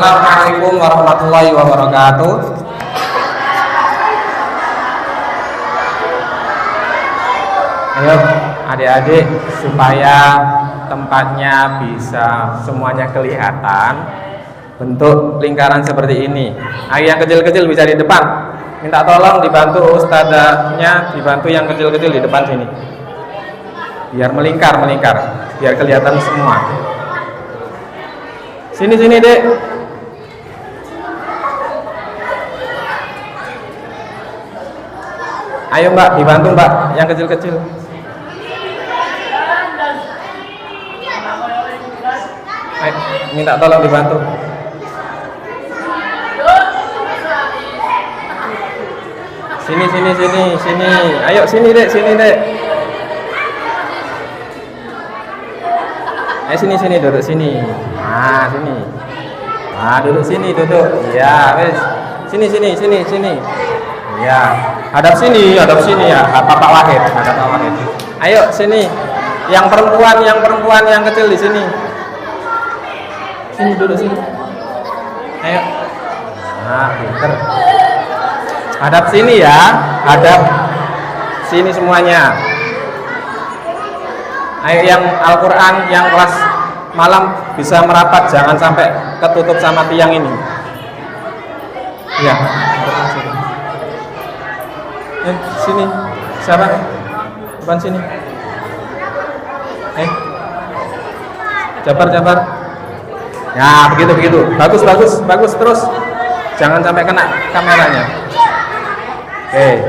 Assalamualaikum warahmatullahi wabarakatuh. Ayo adik-adik, supaya tempatnya bisa semuanya kelihatan, bentuk lingkaran seperti ini. Ayo yang kecil-kecil bisa di depan. Minta tolong dibantu ustadzahnya, dibantu yang kecil-kecil di depan sini. Biar melingkar, biar kelihatan semua. Sini, Dek. Ayo Mbak, dibantu Mbak, yang kecil-kecil. Ayo, minta tolong dibantu. Sini. Ayo sini Dek. Ayo sini, duduk sini. Nah, sini. Nah, duduk sini. Ya, wes. Sini. Ya, hadap sini ya, Pak Wahid, hadap Pak Wahid. Ayo sini. Yang perempuan yang kecil di sini. Sini duduk sini. Ayo. Nah, pinter. Hadap sini ya, hadap sini semuanya. Ayo yang Al-Qur'an yang kelas malam bisa merapat, jangan sampai ketutup sama tiang ini. Ya. Sini. Siapa? Depan sini. Jabar. Ya, begitu. Bagus terus. Jangan sampai kena kameranya. Oke,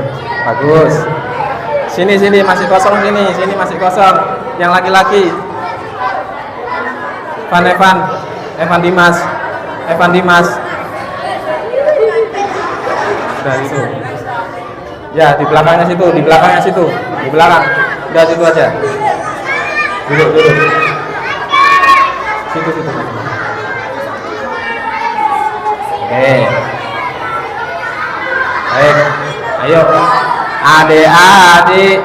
bagus. Sini masih kosong sini masih kosong. Yang laki-laki. Evan Dimas. Sudah itu. Ya, di belakangnya situ. Di belakang. Udah situ aja. Duduk. Situ. Oke. Baik. Ayo. Adik-adik.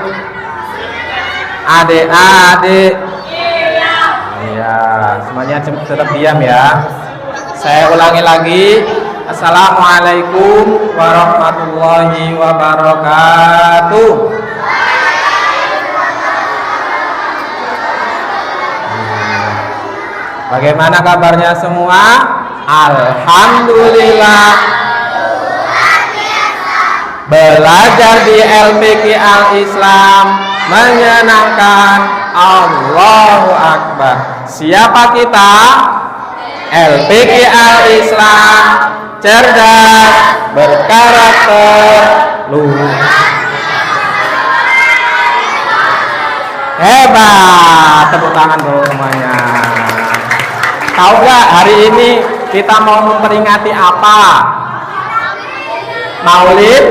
Iya, semuanya tetap diam ya. Saya ulangi lagi. Assalamualaikum warahmatullahi wabarakatuh. Bagaimana kabarnya semua? Alhamdulillah. Belajar di LPQ Al-Islam menyenangkan. Allahu Akbar. Siapa kita? LPQ Al-Islam, cerdas, berkarakter, luhur. Hebat, tepuk tangan dulu semuanya. Tahu nggak hari ini kita mau memperingati apa? Maulid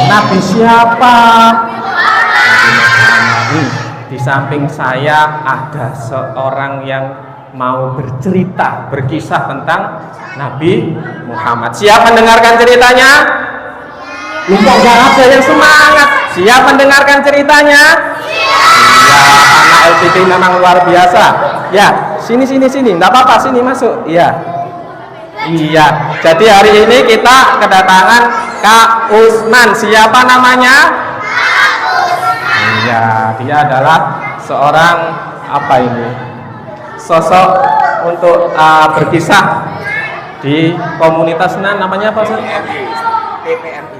Nabi siapa? Nabi Muhammad. Di samping saya ada seorang yang mau berkisah tentang Nabi Muhammad. Siap mendengarkan ceritanya? Lupa gak ada yang semangat. Siap mendengarkan ceritanya? Iya, anak LPT memang luar biasa. Ya, sini. Enggak apa-apa, sini masuk. Iya. Jadi hari ini kita kedatangan Kak Usman. Siapa namanya? Iya, dia adalah seorang sosok untuk berkisah di komunitas namanya apa sih?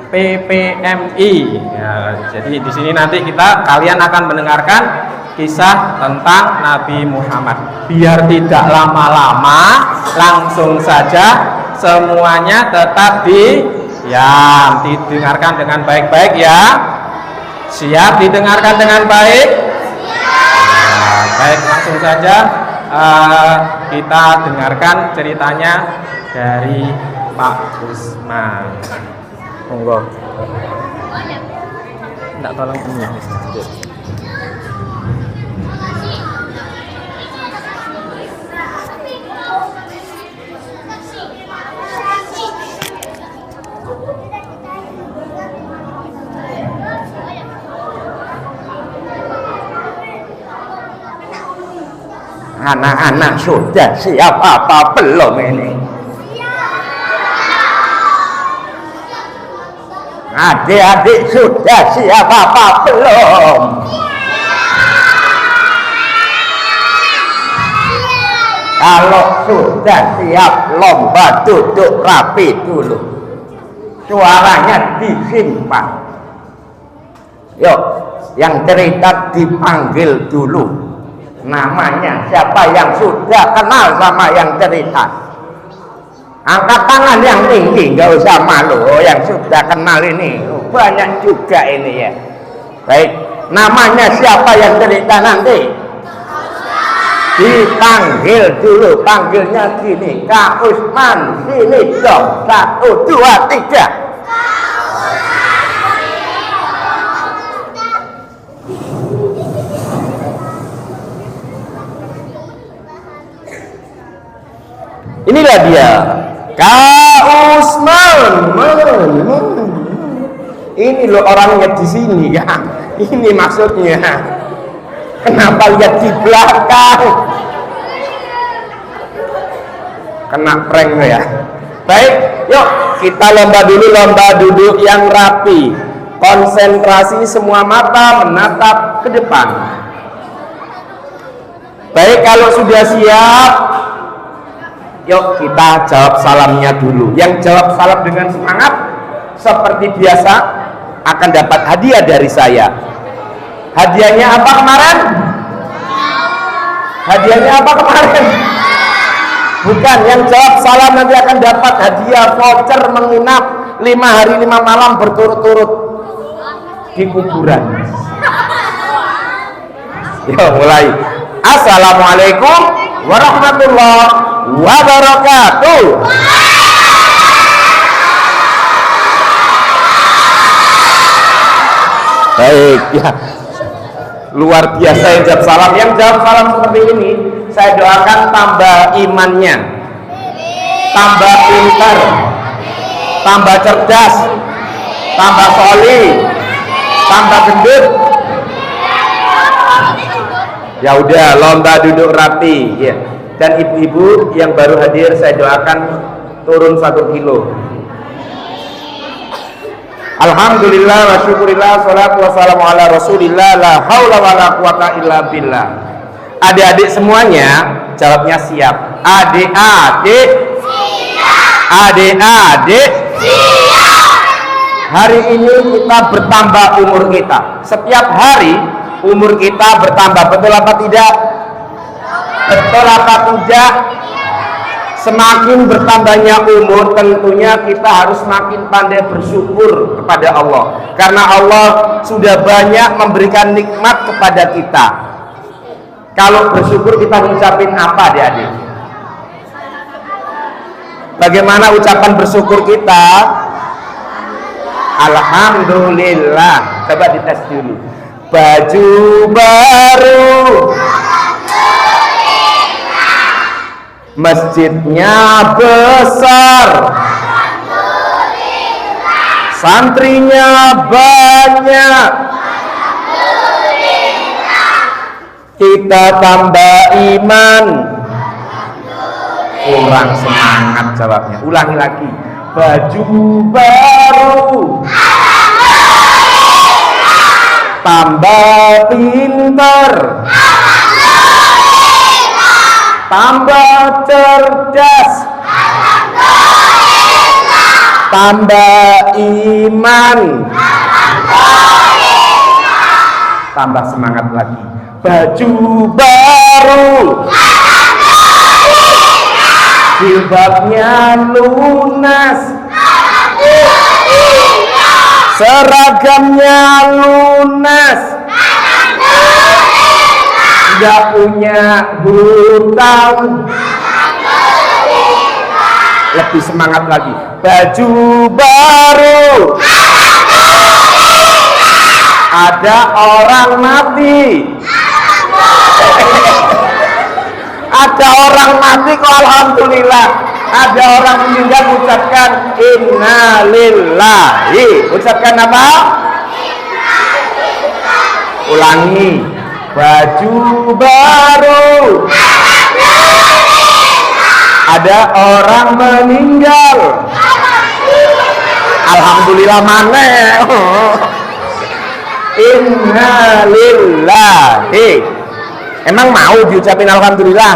PPMI. Ya, jadi di sini nanti kalian akan mendengarkan kisah tentang Nabi Muhammad. Biar tidak lama-lama, langsung saja semuanya tetap didengarkan dengan baik-baik ya. Siap didengarkan dengan baik? Baik, langsung saja kita dengarkan ceritanya dari Pak Usman. Monggo. Enggak, tolong ini. Anak-anak sudah siap apa belum ini? Adik-adik sudah siap apa belum? Kalau sudah siap, lomba duduk rapi dulu. Suaranya disimpan. Yuk, yang cerita dipanggil dulu. Namanya siapa yang sudah kenal sama yang cerita? Angkat tangan yang tinggi, nggak usah malu. Yang sudah kenal ini banyak juga ini ya. Baik, namanya siapa yang cerita nanti? Dipanggil dulu, panggilnya gini, Kak Usman, sini dong, 1, 2, 3. Inilah dia, Kak Usman. Ini loh orangnya di sini kan. Ini maksudnya. Kenapa lihat di belakang? Kena prank ya. Baik, yuk kita lomba dulu, lomba duduk yang rapi. Konsentrasi, semua mata menatap ke depan. Baik, kalau sudah siap, yuk kita jawab salamnya dulu. Yang jawab salam dengan semangat seperti biasa akan dapat hadiah dari saya. Hadiahnya apa kemarin? Hadiahnya apa kemarin? Bukan, yang jawab salam nanti akan dapat hadiah voucher menginap 5 hari 5 malam berturut-turut di kuburan. Yuk mulai. Assalamualaikum warahmatullahi wabarakatuh. Baik ya, luar biasa yang jawab salam. Yang jawab salam seperti ini, saya doakan tambah imannya, tambah pintar, tambah cerdas, tambah solih, tambah gendut. Ya udah, lomba duduk rapi ya. Dan ibu-ibu yang baru hadir saya doakan turun 1 kilo. Alhamdulillah wa syukurillah, salatu wassalamu ala rasulillah, la haula wa la quwata illa billah. Adik-adik semuanya jawabnya siap. Adik-adik siap. Adik-adik siap. Hari ini kita bertambah umur kita. Setiap hari umur kita bertambah, betul apa tidak? Betul apa tidak? Semakin bertambahnya umur, tentunya kita harus makin pandai bersyukur kepada Allah, karena Allah sudah banyak memberikan nikmat kepada kita. Kalau bersyukur kita ngucapin apa, adik-adik? Bagaimana ucapan bersyukur kita? Alhamdulillah. Coba dites dulu. Baju baru, masjidnya besar, santrinya banyak, kita tambah iman. Kurang semangat jawabnya. Ulangi lagi. Baju baru, tambah pintar, tambah cerdas, tambah iman, tambah semangat lagi. Baju baru, jilbabnya lunas, seragamnya lunas, nggak punya hutang. Lebih semangat lagi. Baju baru, ada orang mati. Ada orang mati kok alhamdulillah. Ada orang meninggal, ucapkan innalillahi. Ucapkan apa? Ulangi. Baju baru, Ada orang meninggal. Alhamdulillah mana? Inna lillahi. Emang mau diucapin alhamdulillah?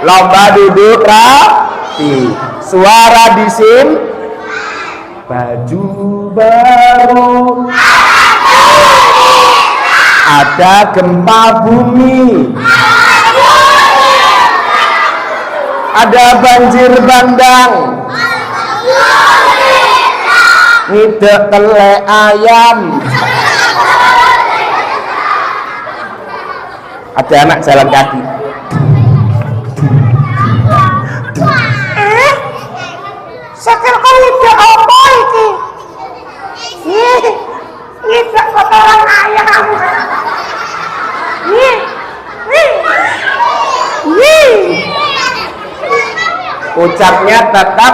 Lomba duduk rapi, suara disim, baju baru, ada gempa bumi, ada banjir bandang, ngidek tele ayam, ada anak jalan kaki. Sakit kok ngidek apa iki? Ngidek kotoran ayam. Ucapnya tetap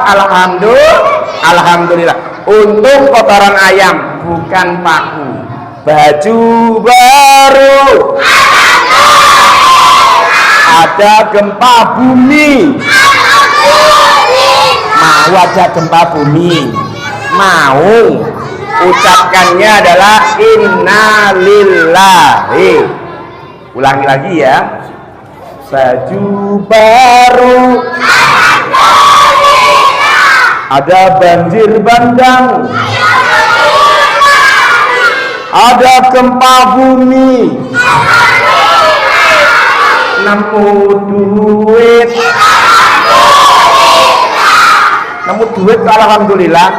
alhamdulillah. Untung kotoran ayam bukan paku. Baju baru, ada gempa bumi. Mau ada gempa bumi? Mau. Ucapkannya adalah innalillahi. Ulangi lagi ya. Baju baru, ada banjir bandang, ada gempa bumi, nemu duit, alhamdulillah.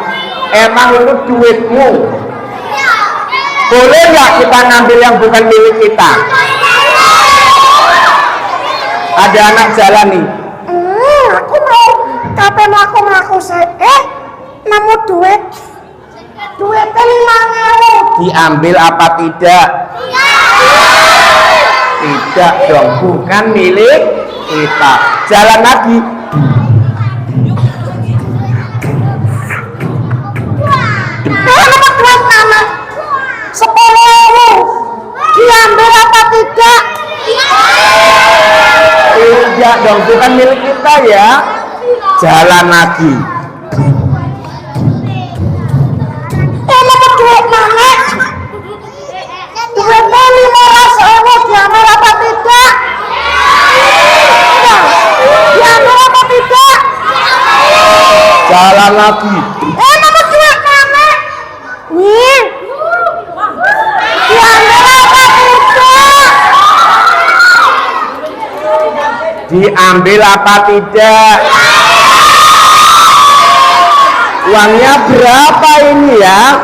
Emang itu duitmu? Boleh nggak kita ngambil yang bukan milik kita? Ada anak jalan nih. Aku mau kapan aku nemu duit 5.000. Diambil apa tidak? Tidak dong, bukan milik kita. Jalan lagi. Nemu duit mana? 10.000. Diambil apa tidak? Tidak dong, bukan milik kita ya. Jalan lagi. Nemu duit mana? Duitnya 15.000. Diambil apa tidak? Diambil apa tidak? Jalan lagi. Nemu duit mana? Diambil apa tidak? Diambil apa tidak? Uangnya berapa ini ya?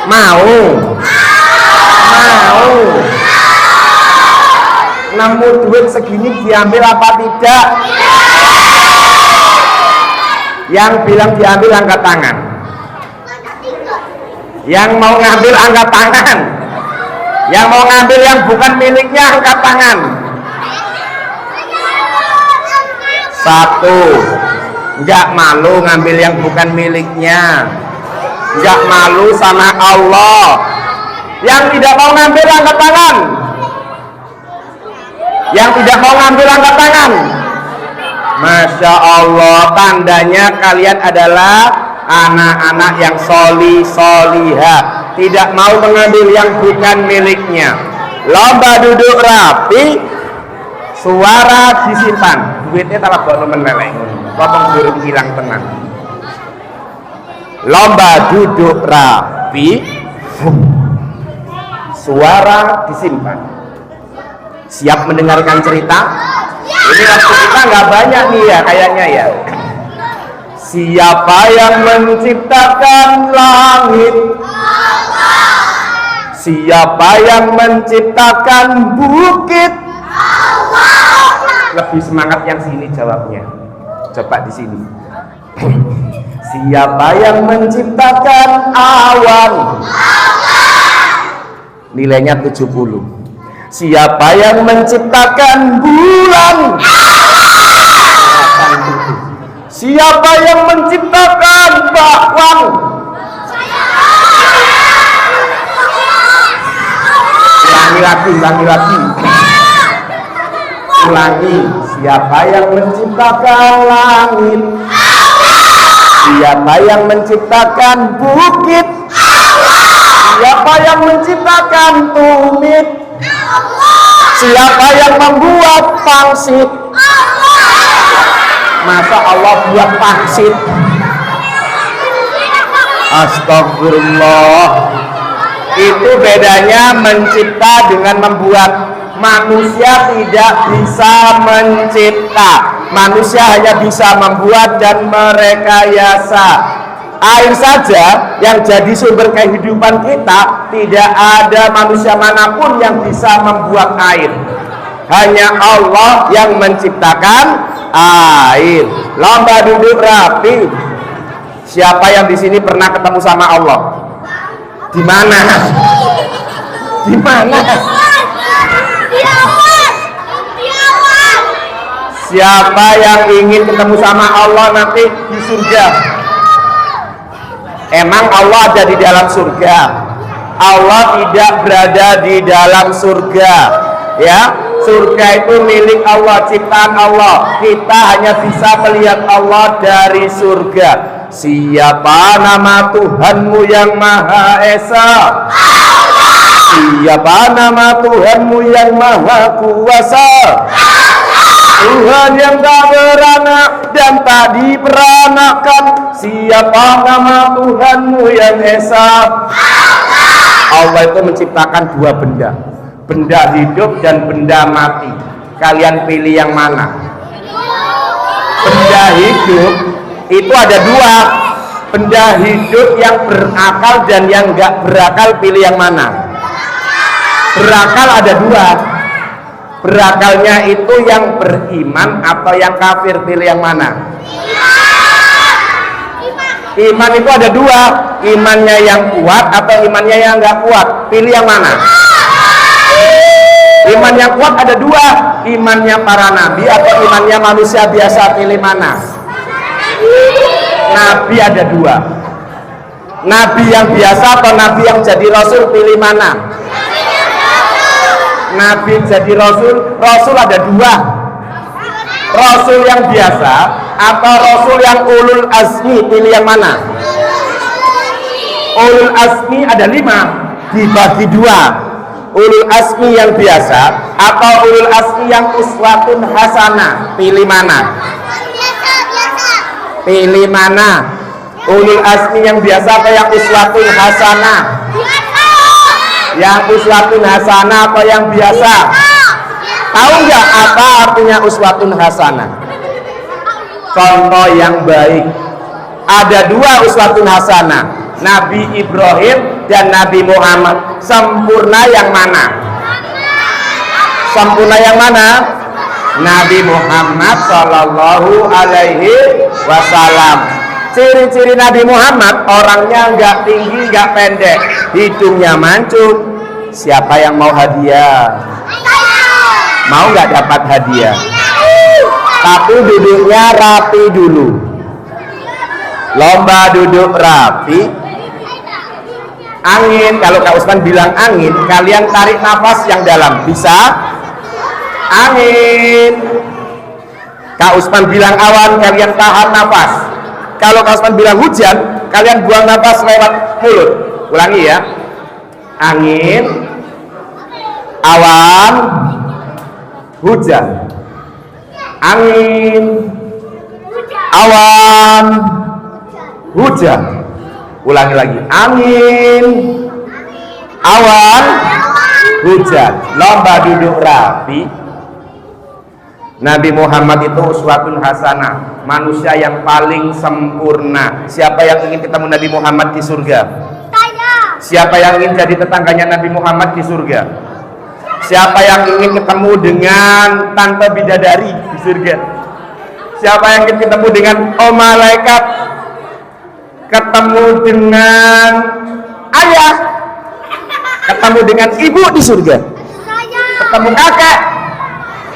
Mau? Nemu duit segini diambil apa tidak? Yang bilang diambil angkat tangan. Yang mau ngambil angkat tangan. Yang mau ngambil yang bukan miliknya angkat tangan. 1. Enggak malu ngambil yang bukan miliknya. Enggak malu sama Allah. Yang tidak mau ngambil angkat tangan. Yang tidak mau ngambil angkat tangan. Masya Allah, tandanya kalian adalah anak-anak yang solihah, tidak mau mengambil yang bukan miliknya. Lomba duduk rapi, suara disimpan, duitnya tak bawa meneleng, potong durung hilang tenang. Lomba duduk rapi, suara disimpan. Siap mendengarkan cerita? Ini waktu kita nggak banyak nih ya kayaknya ya. Siapa yang menciptakan langit? Siapa yang menciptakan bukit? Lebih semangat yang sini jawabnya. Coba di sini. Siapa yang menciptakan awan? Nilainya 70. Siapa yang menciptakan bulan? Siapa yang menciptakan bakwan? Ulangi lagi. Siapa yang menciptakan langit? Siapa yang menciptakan bukit? Siapa yang menciptakan tumit? Siapa yang membuat pangsit? Masa Allah buat pangsit? Astagfirullah. Itu bedanya mencipta dengan membuat. Manusia tidak bisa mencipta, manusia hanya bisa membuat dan merekayasa. Air saja yang jadi sumber kehidupan kita, tidak ada manusia manapun yang bisa membuat air. Hanya Allah yang menciptakan air. Lomba duduk rapi. Siapa yang di sini pernah ketemu sama Allah? Di mana? Di mana? Siapa yang ingin ketemu sama Allah nanti di surga? Emang Allah ada di dalam surga? Allah tidak berada di dalam surga. Ya, surga itu milik Allah, ciptaan Allah. Kita hanya bisa melihat Allah dari surga. Siapa nama Tuhanmu yang Maha Esa? Siapa nama Tuhanmu yang Maha Kuasa? Tuhan yang tak beranak dan tak diperanakan. Siapa nama Tuhanmu yang Esa? Allah itu menciptakan dua benda, benda hidup dan benda mati. Kalian pilih yang mana? Benda hidup itu ada dua. Benda hidup yang berakal dan yang enggak berakal, pilih yang mana? Berakal ada dua. Berakalnya itu yang beriman atau yang kafir, pilih yang mana? Iman itu ada dua, imannya yang kuat atau imannya yang enggak kuat, pilih yang mana? Iman yang kuat ada dua, imannya para nabi atau imannya manusia biasa, pilih mana? Nabi ada dua, nabi yang biasa atau nabi yang jadi rasul, pilih mana? Nabi jadi rasul, rasul ada dua, rasul yang biasa atau rasul yang ulul azmi, pilih yang mana? Ulul azmi ada 5, dibagi 2, ulul azmi yang biasa atau ulul azmi yang uswatun hasanah, pilih mana? Pilih mana? Ulul azmi yang biasa atau yang uswatun hasanah? Yang uswatun hasanah atau yang biasa? Tahu nggak apa artinya uswatun hasanah? Contoh yang baik. Ada dua uswatun hasanah, Nabi Ibrahim dan Nabi Muhammad. Sempurna yang mana? Sempurna yang mana? Nabi Muhammad Sallallahu Alaihi Wasallam. Ciri-ciri Nabi Muhammad, orangnya nggak tinggi, nggak pendek, hidungnya mancung. Siapa yang mau hadiah? Mau nggak dapat hadiah? Tapi duduknya rapi dulu. Lomba duduk rapi. Angin, kalau Kak Usman bilang angin, kalian tarik nafas yang dalam. Bisa? Angin. Kak Usman bilang awan, kalian tahan nafas. Kalau Kak Usman bilang hujan, kalian buang nafas lewat mulut. Ulangi ya. Angin, awan, hujan. Angin, awan, hujan. Ulangi lagi. Angin, awan, hujan. Lomba duduk rapi. Nabi Muhammad itu uswatun hasanah, manusia yang paling sempurna. Siapa yang ingin ketemu Nabi Muhammad di surga? Siapa yang ingin jadi tetangganya Nabi Muhammad di surga? Siapa yang ingin ketemu dengan tante bidadari di surga? Siapa yang ingin ketemu dengan malaikat? Ketemu dengan ayah? Ketemu dengan ibu di surga? Ketemu kakek?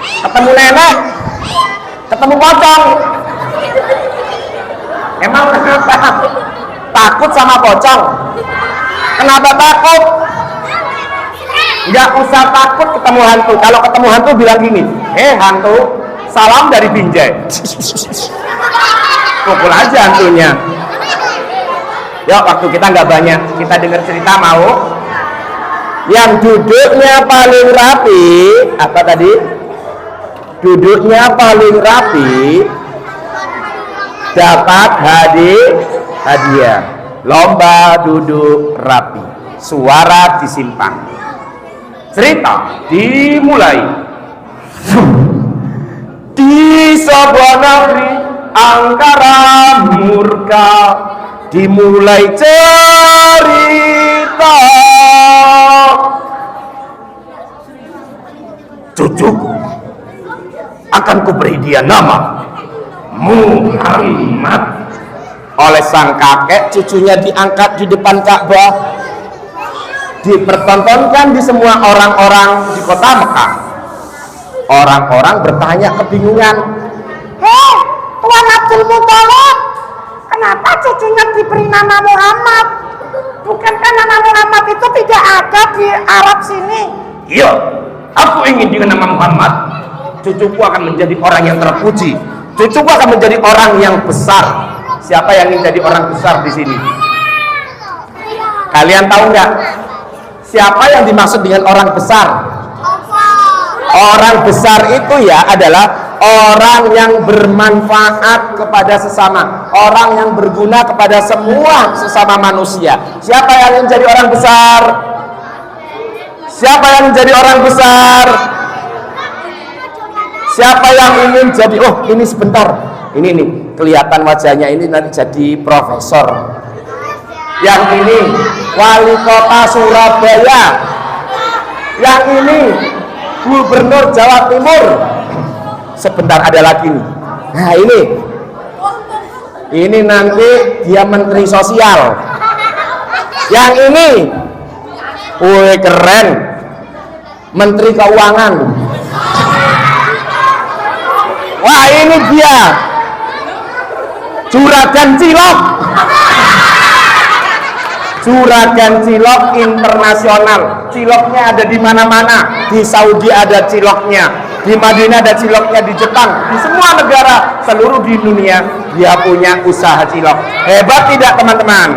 Ketemu nenek, ketemu pocong. Emang kenapa takut sama pocong? Kenapa takut? Nggak usah takut ketemu hantu. Kalau ketemu hantu bilang gini, hantu, salam dari Binjai. Pukul aja hantunya. Yuk, waktu kita nggak banyak, kita dengar cerita mau. Yang duduknya paling rapi, apa tadi? Duduknya paling rapi dapat hadiah. Lomba duduk rapi, suara disimpan. Cerita dimulai. Di sebuah negeri angkara murka, dimulai cerita. Cucuku akan kuberi dia nama Muhammad. Oleh sang kakek, cucunya diangkat di depan Ka'bah, dipertontonkan di semua orang-orang di kota Mekah. Orang-orang bertanya kebingungan. Hei, Tuan Abdul Muthalib, kenapa cucunya diberi nama Muhammad? Bukankah nama Muhammad itu tidak ada di Arab sini? Iya, aku ingin dengan nama Muhammad, cucuku akan menjadi orang yang terpuji. Cucuku akan menjadi orang yang besar. Siapa yang ingin jadi orang besar di sini? Kalian tahu nggak? Siapa yang dimaksud dengan orang besar? Orang besar itu ya adalah orang yang bermanfaat kepada sesama, orang yang berguna kepada semua sesama manusia. Siapa yang ingin jadi orang besar? Siapa yang menjadi orang besar? Siapa yang ingin jadi, oh ini sebentar, ini nih kelihatan wajahnya, ini nanti jadi profesor. Yang ini wali kota Surabaya. Yang ini gubernur Jawa Timur. Sebentar ada lagi nih. Nah ini nanti dia menteri sosial. Yang ini, wih keren, menteri keuangan. Wah ini dia Juragan Cilok. Juragan Cilok internasional. Ciloknya ada di mana-mana. Di Saudi ada ciloknya, di Madinah ada ciloknya, di Jepang, di semua negara seluruh di dunia dia punya usaha cilok. Hebat tidak teman-teman?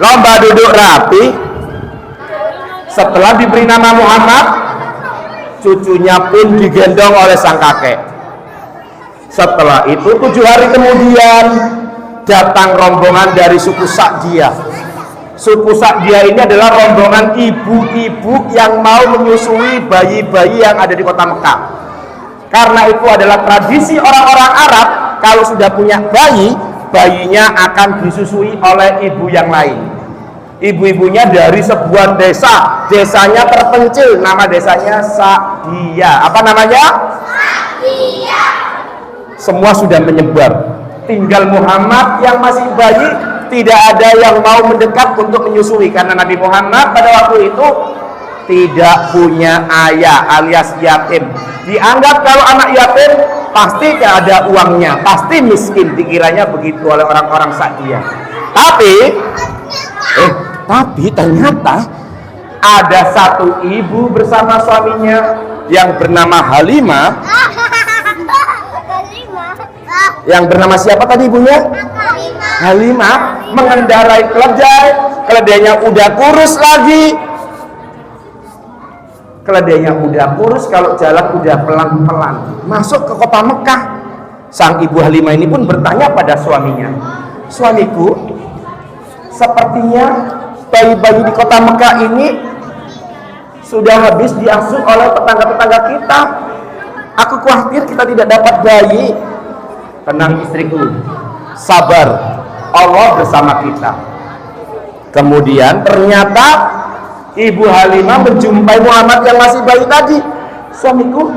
Lomba duduk rapi. Setelah diberi nama Muhammad, cucunya pun digendong oleh sang kakek. Setelah itu 7 hari kemudian datang rombongan dari suku Sa'diyah. Suku Sa'diyah ini adalah rombongan ibu-ibu yang mau menyusui bayi-bayi yang ada di kota Mekah. Karena itu adalah tradisi orang-orang Arab, kalau sudah punya bayi, bayinya akan disusui oleh ibu yang lain. Ibu-ibunya dari sebuah desa, desanya terpencil, nama desanya Sa'diyah. Apa namanya? Sa'diyah. Semua sudah menyebar, tinggal Muhammad yang masih bayi. Tidak ada yang mau mendekat untuk menyusui, karena Nabi Muhammad pada waktu itu tidak punya ayah alias yatim. Dianggap kalau anak yatim pasti tidak ada uangnya, pasti miskin, dikiranya begitu oleh orang-orang Sa'diyah. Tapi ternyata ada satu ibu bersama suaminya yang bernama Halimah. Yang bernama siapa tadi ibunya? Halimah mengendarai keledai. Keledainya udah kurus lagi. Keledainya udah kurus, kalau jalan udah pelan-pelan. Masuk ke kota Mekah. Sang ibu Halimah ini pun bertanya pada suaminya, suamiku, sepertinya bayi-bayi di kota Mekah ini sudah habis diasuh oleh tetangga-tetangga kita. Aku khawatir kita tidak dapat bayi. Tenang istriku, sabar, Allah bersama kita. Kemudian ternyata Ibu Halimah menjumpai Muhammad yang masih bayi tadi. Suamiku,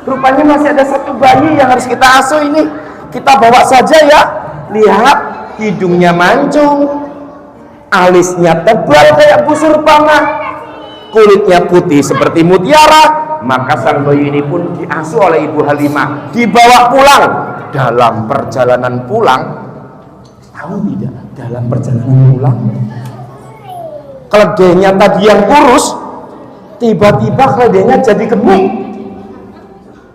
rupanya masih ada satu bayi yang harus kita asuh ini. Kita bawa saja ya. Lihat, hidungnya mancung, alisnya tebal kayak busur panah, kulitnya putih seperti mutiara. Maka sang bayi ini pun diasuh oleh Ibu Halimah, dibawa pulang. Dalam perjalanan pulang, tahu tidak, dalam perjalanan pulang, keledainya tadi yang kurus, tiba-tiba keledainya jadi gemuk.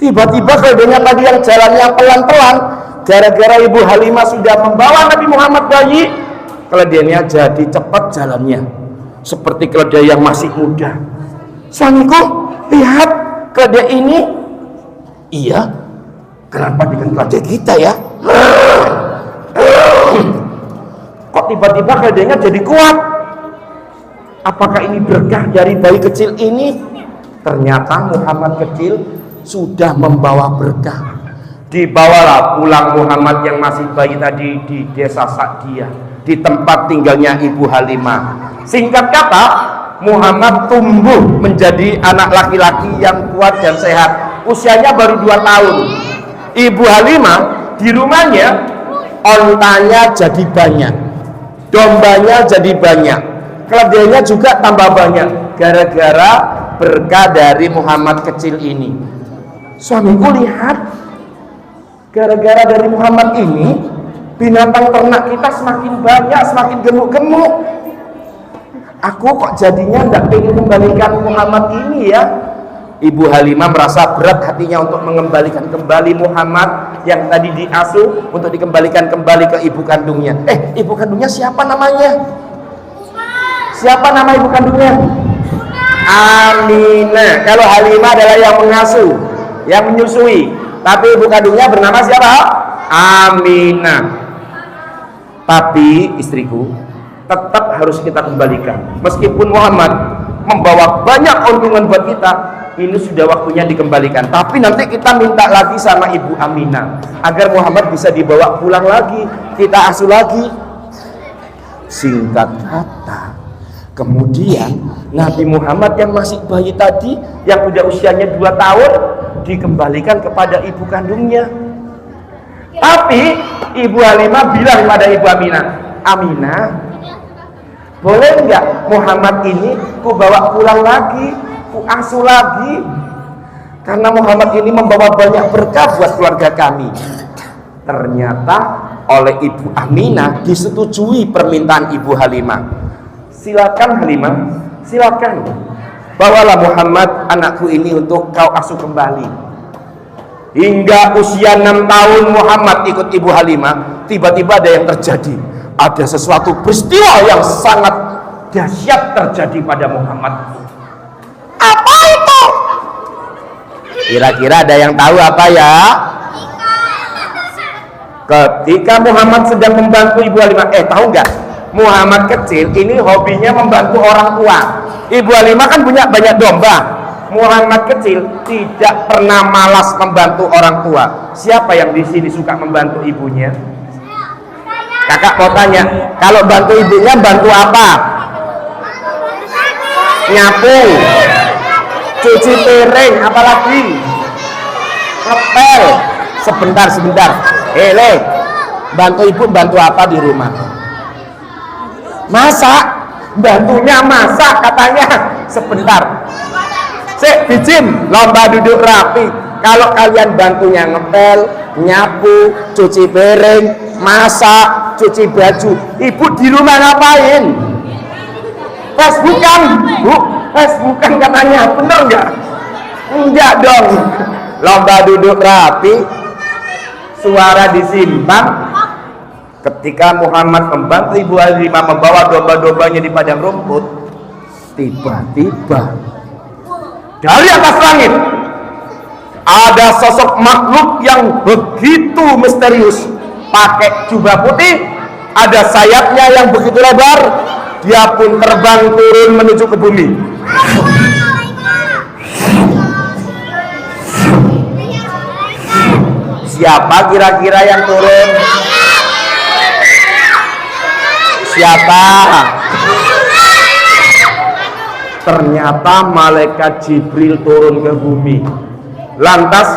Tiba-tiba keledainya tadi yang jalannya pelan-pelan, gara-gara Ibu Halimah sudah membawa Nabi Muhammad bayi, keledainya jadi cepat jalannya, seperti keledai yang masih muda. Suamiku, lihat keledai ini. Iya, kenapa dengan keledai kita ya? Kok tiba-tiba keledainya jadi kuat? Apakah ini berkah dari bayi kecil ini? Ternyata Muhammad kecil sudah membawa berkah. Dibawalah pulang Muhammad yang masih bayi tadi di desa Sa'diyah, di tempat tinggalnya Ibu Halimah. Singkat kata, Muhammad tumbuh menjadi anak laki-laki yang kuat dan sehat. Usianya baru 2 tahun. Ibu Halimah di rumahnya, ontanya jadi banyak, dombanya jadi banyak, keledainya juga tambah banyak, gara-gara berkah dari Muhammad kecil ini. Suamiku, lihat, gara-gara dari Muhammad ini, binatang ternak kita semakin banyak, semakin gemuk-gemuk. Aku kok jadinya tidak pengen kembalikan Muhammad ini ya. Ibu Halimah merasa berat hatinya untuk mengembalikan kembali Muhammad yang tadi diasuh, untuk dikembalikan kembali ke ibu kandungnya. Ibu kandungnya siapa namanya? Siapa nama ibu kandungnya? Aminah. Kalau Halimah adalah yang mengasuh, yang menyusui, tapi ibu kandungnya bernama siapa? Aminah. Tapi istriku, tetap harus kita kembalikan. Meskipun Muhammad membawa banyak keuntungan buat kita, ini sudah waktunya dikembalikan. Tapi nanti kita minta lagi sama Ibu Aminah agar Muhammad bisa dibawa pulang lagi, kita asuh lagi. Singkat kata, kemudian Nabi Muhammad yang masih bayi tadi, yang udah usianya 2 tahun, dikembalikan kepada ibu kandungnya. Tapi Ibu Halimah bilang pada Ibu Aminah, Aminah, boleh nggak Muhammad ini ku bawa pulang lagi, ku asuh lagi, karena Muhammad ini membawa banyak berkah buat keluarga kami. Ternyata oleh Ibu Aminah disetujui permintaan Ibu Halimah. Silakan Halimah, silakan, bawalah Muhammad anakku ini untuk kau asuh kembali. Hingga usia 6 tahun Muhammad ikut Ibu Halimah, tiba-tiba ada yang terjadi. Ada sesuatu peristiwa yang sangat dahsyat terjadi pada Muhammad. Apa itu? Kira-kira ada yang tahu apa ya? Ketika Muhammad sedang membantu Ibu Halimah, tahu nggak? Muhammad kecil ini hobinya membantu orang tua. Ibu Halimah kan punya banyak domba. Muhammad kecil tidak pernah malas membantu orang tua. Siapa yang di sini suka membantu ibunya? Kakak mau tanya, kalau bantu ibunya bantu apa? Nyapu, cuci piring, apalagi ngepel. Sebentar. Le, bantu ibu bantu apa di rumah? Masak, bantunya masak katanya. Sebentar. Bijim, lomba duduk rapi. Kalau kalian bantunya ngepel, nyapu, cuci piring, masak, cuci baju, ibu di rumah ngapain? Facebookan, Bu, Facebookan katanya, bener nggak? Enggak dong. Lomba duduk rapi, suara disimpan. Ketika Muhammad membantu Ibu Halimah membawa domba-dombanya di padang rumput, tiba-tiba dari atas langit ada sosok makhluk yang begitu misterius, pakai jubah putih, ada sayapnya yang begitu lebar, dia pun terbang turun menuju ke bumi. Siapa kira-kira yang turun? Siapa? Ternyata malaikat Jibril turun ke bumi, lantas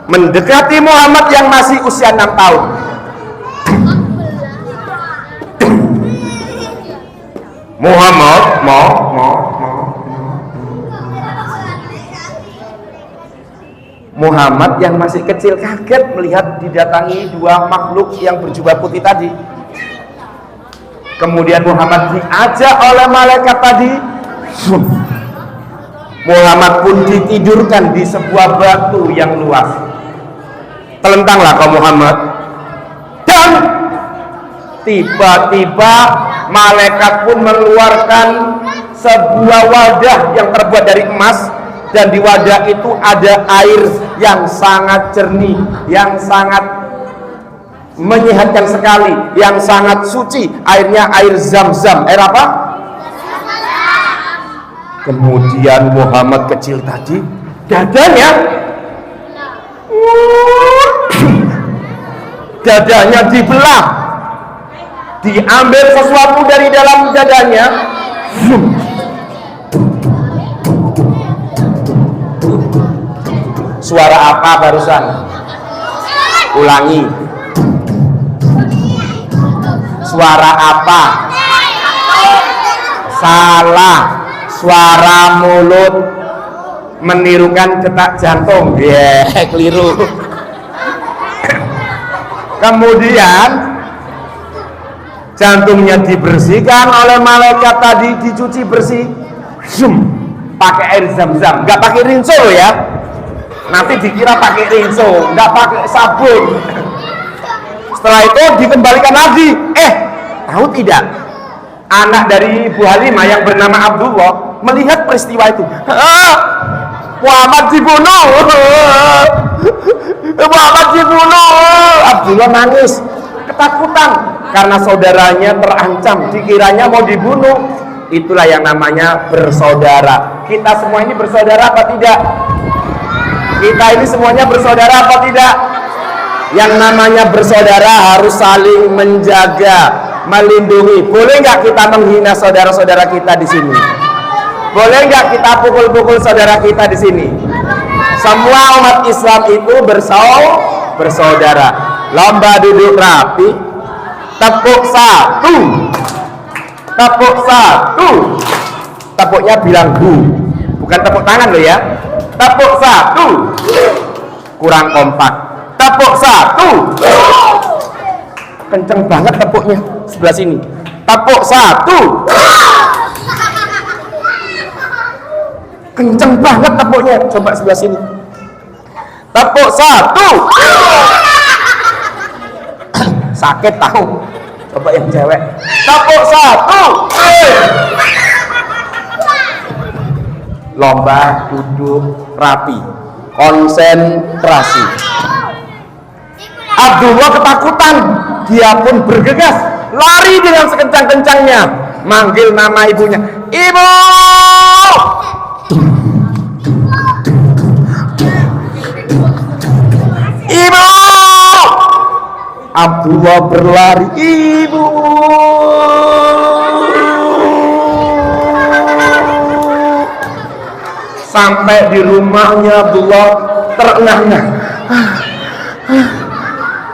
mendekati Muhammad yang masih usia 6 tahun. Muhammad, Muhammad yang masih kecil kaget melihat didatangi 2 makhluk yang berjubah putih tadi. Kemudian Muhammad diajak oleh malaikat tadi Muhammad pun ditidurkan di sebuah batu yang luas. Telentanglah kau Muhammad. Dan tiba-tiba malaikat pun mengeluarkan sebuah wadah yang terbuat dari emas, dan di wadah itu ada air yang sangat jernih, yang sangat menyehatkan sekali, yang sangat suci. Airnya air Zam-Zam. Air apa? Kemudian Muhammad kecil tadi, dadanya dibelah, diambil sesuatu dari dalam dadanya. Suara apa barusan? Ulangi. Suara apa? Salah. Suara mulut menirukan detak jantung. Keliru. Kemudian jantungnya dibersihkan oleh malaikat tadi, dicuci bersih. Pakai air Zam-Zam, nggak pakai rinso ya. Nanti dikira pakai rinso, nggak pakai sabun. Setelah itu dikembalikan lagi. Tahu tidak? Anak dari Ibu Halimah yang bernama Abdullah melihat peristiwa itu. Muhammad dibunuh. Muhammad dibunuh. Abdullah nangis, ketakutan karena saudaranya terancam, dikiranya mau dibunuh. Itulah yang namanya bersaudara. Kita semua ini bersaudara apa tidak? Kita ini semuanya bersaudara apa tidak? Yang namanya bersaudara harus saling menjaga, melindungi. Boleh nggak kita menghina saudara-saudara kita di sini? Boleh nggak kita pukul-pukul saudara kita di sini? Semua umat Islam itu bersaudara. Lomba duduk rapi. Tepuk satu. Tepuk satu. Tepuknya bilang hu, bukan tepuk tangan loh ya. Tepuk satu. Kurang kompak. Tepuk satu. Kenceng banget tepuknya sebelah sini. Tepuk satu. Kenceng banget tepuknya. Coba sebelah sini. Tepuk satu. Sakit tahu. Coba yang cewek. Tepuk satu. Lomba duduk rapi, konsentrasi. Abdullah ketakutan, dia pun bergegas, lari dengan sekencang-kencangnya, manggil nama ibunya. Ibu! Ibu! Abdullah berlari, ibu! Sampai di rumahnya Abdullah terengah-engah.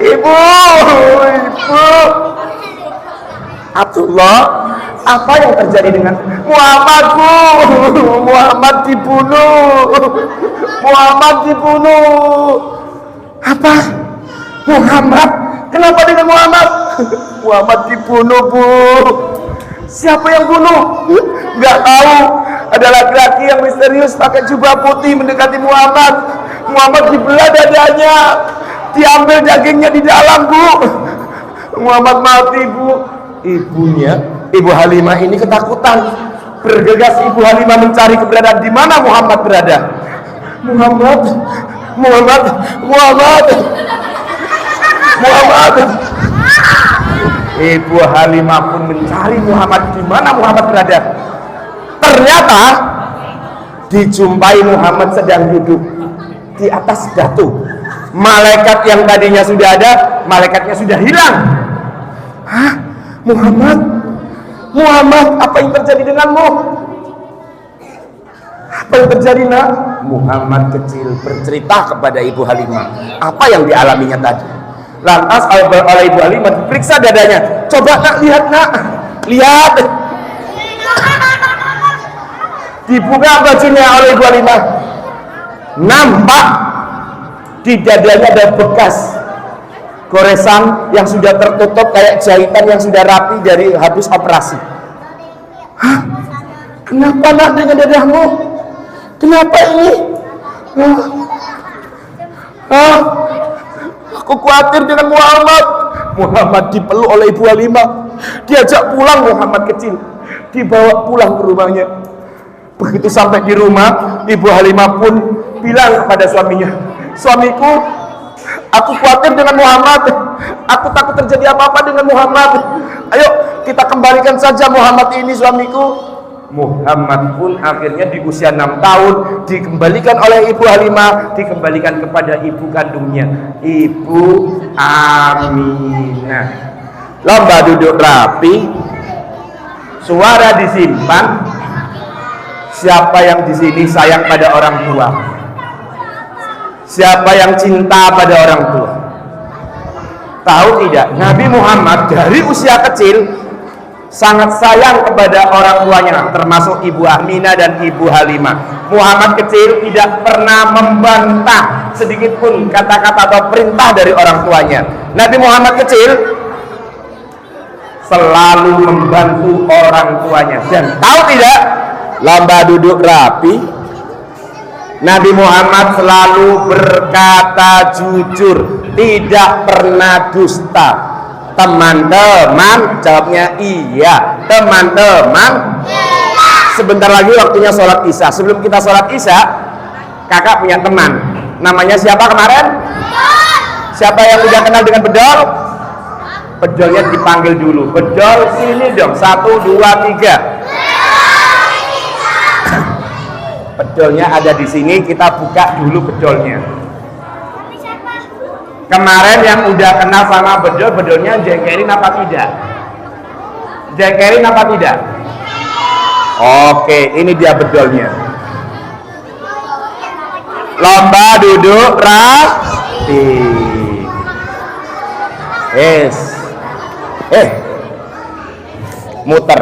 Ibu, ibu. Abdullah, apa yang terjadi dengan Muhammadku? Muhammad dibunuh. Muhammad dibunuh. Apa? Muhammad? Kenapa dengan Muhammad? Muhammad dibunuh, Bu. Siapa yang bunuh? Nggak tahu. Ada laki-laki yang misterius pakai jubah putih mendekati Muhammad. Muhammad dibelah dadanya, diambil dagingnya di dalam, Bu. Muhammad mati, Bu. Ibunya, Ibu Halimah ini ketakutan. Bergegas Ibu Halimah mencari keberadaan di mana Muhammad berada. Muhammad. Ibu Halimah pun mencari Muhammad, di mana Muhammad berada. Ternyata dijumpai Muhammad sedang duduk di atas batu. Malaikat yang tadinya sudah ada, malaikatnya sudah hilang. Hah? Muhammad, apa yang terjadi denganmu? Apa yang terjadi, nak? Muhammad kecil bercerita kepada Ibu Halimah apa yang dialaminya tadi. Lantas oleh Ibu Halimah diperiksa dadanya. Coba nak, lihat nak, lihat. Dibuka bajunya oleh Ibu Halimah. Nampak di dadanya ada bekas goresan yang sudah tertutup kayak jahitan yang sudah rapi dari habis operasi. Hah? Kenapa nak dengan dadahmu? Kenapa ini? Aku khawatir dengan Muhammad. Muhammad dipeluk oleh Ibu Halimah, diajak pulang. Muhammad kecil dibawa pulang ke rumahnya. Begitu sampai di rumah, Ibu Halimah pun bilang kepada suaminya, suamiku, aku khawatir dengan Muhammad, aku takut terjadi apa-apa dengan Muhammad. Ayo kita kembalikan saja Muhammad ini, suamiku. Muhammad pun akhirnya di usia 6 tahun dikembalikan oleh Ibu Halimah, dikembalikan kepada ibu kandungnya, Ibu Aminah. Lomba duduk rapi, suara disimpan. Siapa yang di sini sayang pada orang tua? Siapa yang cinta pada orang tua? Tahu tidak, Nabi Muhammad dari usia kecil sangat sayang kepada orang tuanya, termasuk Ibu Aminah dan Ibu Halimah. Muhammad kecil tidak pernah membantah sedikit pun kata-kata atau perintah dari orang tuanya. Nabi Muhammad kecil selalu membantu orang tuanya. Dan tahu tidak, lomba duduk rapi, Nabi Muhammad selalu berkata jujur, tidak pernah dusta. Teman-teman, jawabnya iya. Teman-teman, sebentar lagi waktunya sholat isya. Sebelum kita sholat isya, kakak punya teman, namanya siapa kemarin? Siapa yang udah kenal dengan bedol? Bedolnya dipanggil dulu. Bedol sini dong, 1, 2, 3. Bedolnya ada di sini, kita buka dulu bedolnya. Kemarin yang udah kenal sama bedol, bedolnya jengkelin apa tidak? Jengkelin apa tidak? Oke, ini dia bedolnya. Lomba duduk rapi. Muter.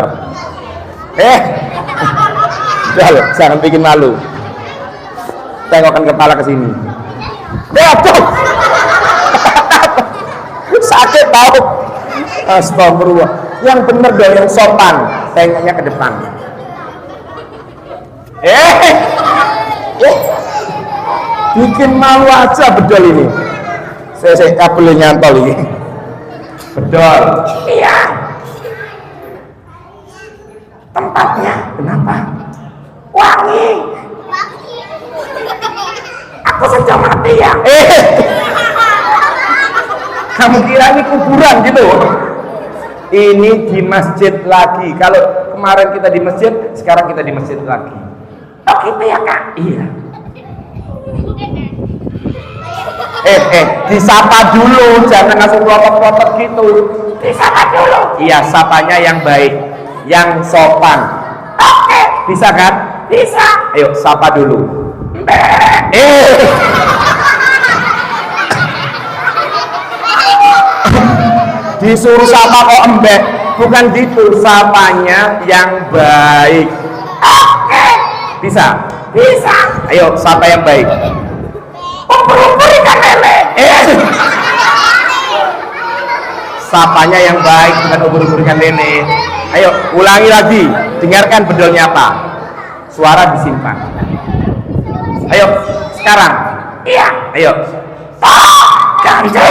Udah, jangan bikin malu. Tengokkan kepala ke sini. Jatuh. Sakit tahu. Astagfirullah. Yang bener dong, yang sopan. Tengoknya ke depan. Bikin malu aja bedol ini. Saya kabelnya nyantol ini. Bedol. Iya. Tempatnya kenapa? Wangi. Aku sudah mati ya. Kamu kira ini kuburan gitu? Ini di masjid lagi. Kalau kemarin kita di masjid, sekarang kita di masjid lagi. Oh gitu ya kak? Iya. Disapa dulu, jangan langsung klotok-klotok gitu. Disapa dulu. Iya, sapanya yang baik, yang sopan. Oke. Bisa kan? Bisa. Ayo sapa dulu. Disuruh sapa kok embek, bukan gitu, sapanya yang baik. Oke. Bisa? Bisa. Ayo sapa yang baik. Ubur-ubur ikan lele. Sapanya yang baik, bukan ubur-ubur ikan lele. Ayo ulangi lagi, dengarkan bedolnya apa. Suara disimpan. Ayo sekarang. Iya. Ayo. Ganjel.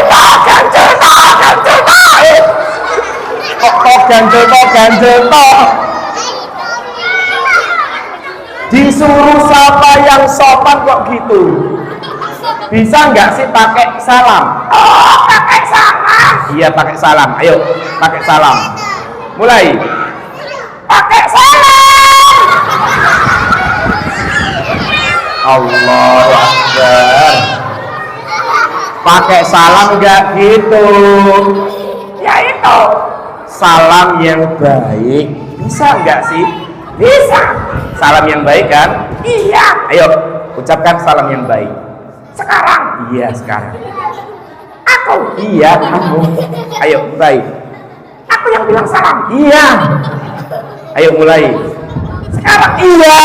Disuruh sapa yang sopan kok gitu. Bisa nggak sih pakai salam? Oh, pakai salam. Iya, pakai salam. Ayo, pakai salam. Mulai. Pakai salam. Allahu Akbar. Pakai salam nggak gitu? Ya itu. Salam yang baik. Bisa nggak sih? Bisa. Salam yang baik kan? Iya. Ayo, ucapkan salam yang baik. Sekarang? Iya, sekarang. Aku? Iya, kamu. Ayo, baik. Aku yang bilang salam? Iya. Ayo, mulai. Sekarang? Iya.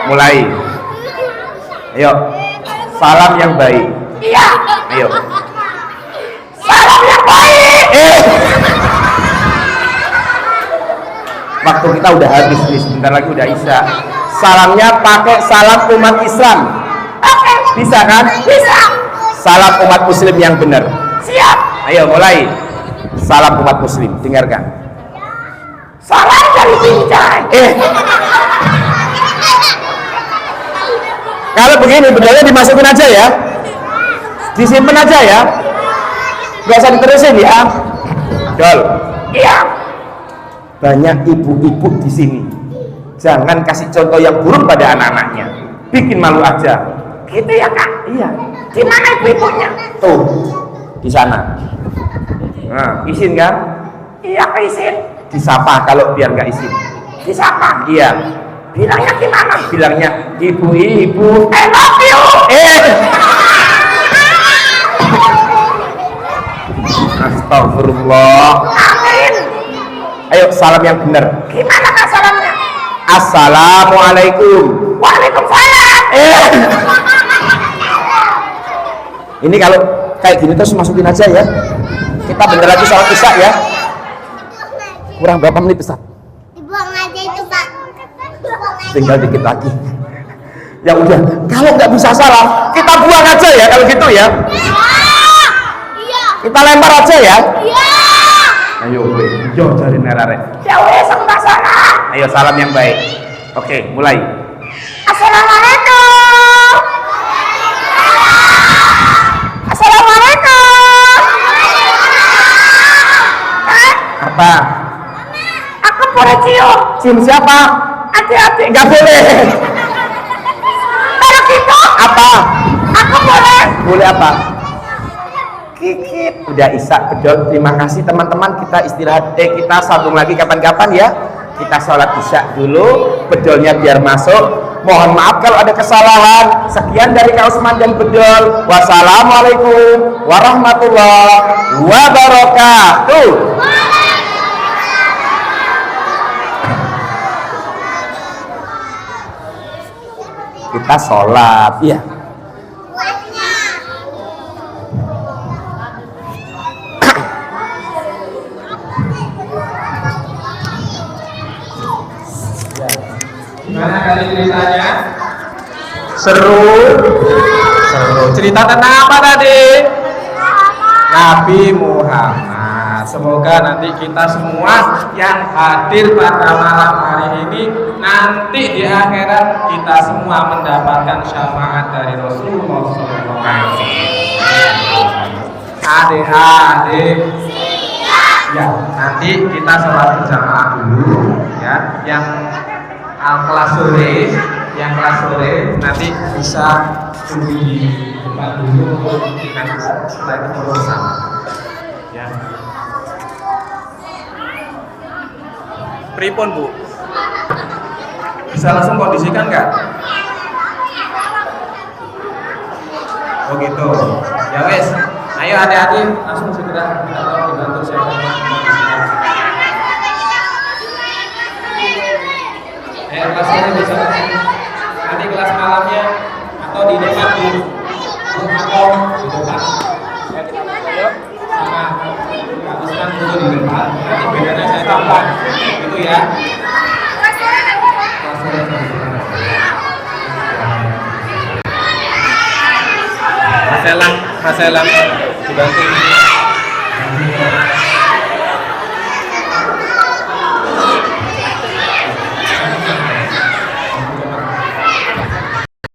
Mulai. Ayo, salam yang baik. Iya. Ayo. Salam yang baik. Waktu kita udah habis nih, sebentar lagi udah Isya. Salamnya pakai salam umat Islam. Oke. Bisa kan? Bisa. Salam umat muslim yang benar. Siap. Ayo mulai. Salam umat muslim, dengarkan. Salam dari Binjai. Kalau begini bedolnya dimasukin aja ya. Disimpan aja ya. Gak usah diterusin ya. Dol. Iya. Banyak ibu-ibu di sini. Jangan kasih contoh yang buruk pada anak-anaknya. Bikin malu aja. Gitu ya Kak? Iya. Di mana ibu-ibunya? Tuh, di sana. Nah, izin kan? Iya, izin. Disapa kalau biar nggak izin. Disapa. Iya. Bilangnya gimana? Bilangnya ibu-ibu. I love you. Astagfirullah. Amin. Ayo salam yang benar. Gimana Kak salamnya? Assalamualaikum. Waalaikumsalam. Ini kalau kayak gini terus masukin aja ya. Kita bentar lagi sholat isya ya. Kurang berapa menit Ustaz? Dibuang aja itu Pak. Tinggal dikit lagi. Ya udah, kalau nggak bisa salam, kita buang aja ya kalau gitu ya. Iya. Kita lempar aja ya. Iya. Ayo, yo cari nerare. Ya wes, enggak salah. Ayo salam yang baik. Oke, mulai. Assalamualaikum. Assalamualaikum. Apa? Aku boleh cium. Cium siapa? Adik-adik. Nggak boleh. Kalau gitu, Apa? aku boleh Boleh apa? gigit. Udah Isya bedol. Terima kasih teman-teman. Kita istirahat. Kita sambung lagi kapan-kapan ya. Kita sholat Isya dulu. Bedolnya biar masuk. Mohon maaf kalau ada kesalahan. Sekian dari Kak Usman dan Bedol. Wassalamualaikum warahmatullahi wabarakatuh. Kita sholat. Iya. Gimana tadi ceritanya? Seru. Seru. Cerita tentang apa tadi? Nabi Muhammad. Semoga nanti kita semua yang hadir pada malam hari ini, nanti di akhirat kita semua mendapatkan syafaat dari Rasulullah SAW. Adik-adik, ya nanti kita sholat berjamaah dulu ya. Yang kelas sore nanti bisa tunggu di depan dulu untuk nanti setelah itu ngobrol bersama ya. Pripun Bu? Bisa langsung kondisikan nggak? Oh gitu. Ya wes, ayo adik-adik langsung segera kita tolong dibantu siapa yang kelas ini bisa nanti kelas malamnya atau di depan Bu atau di depan ya, kita yuk sama Kak Usman dulu di depan, nanti bedanya saya tambah gitu ya. Kelas sore di depan. Mas Elang dibantu.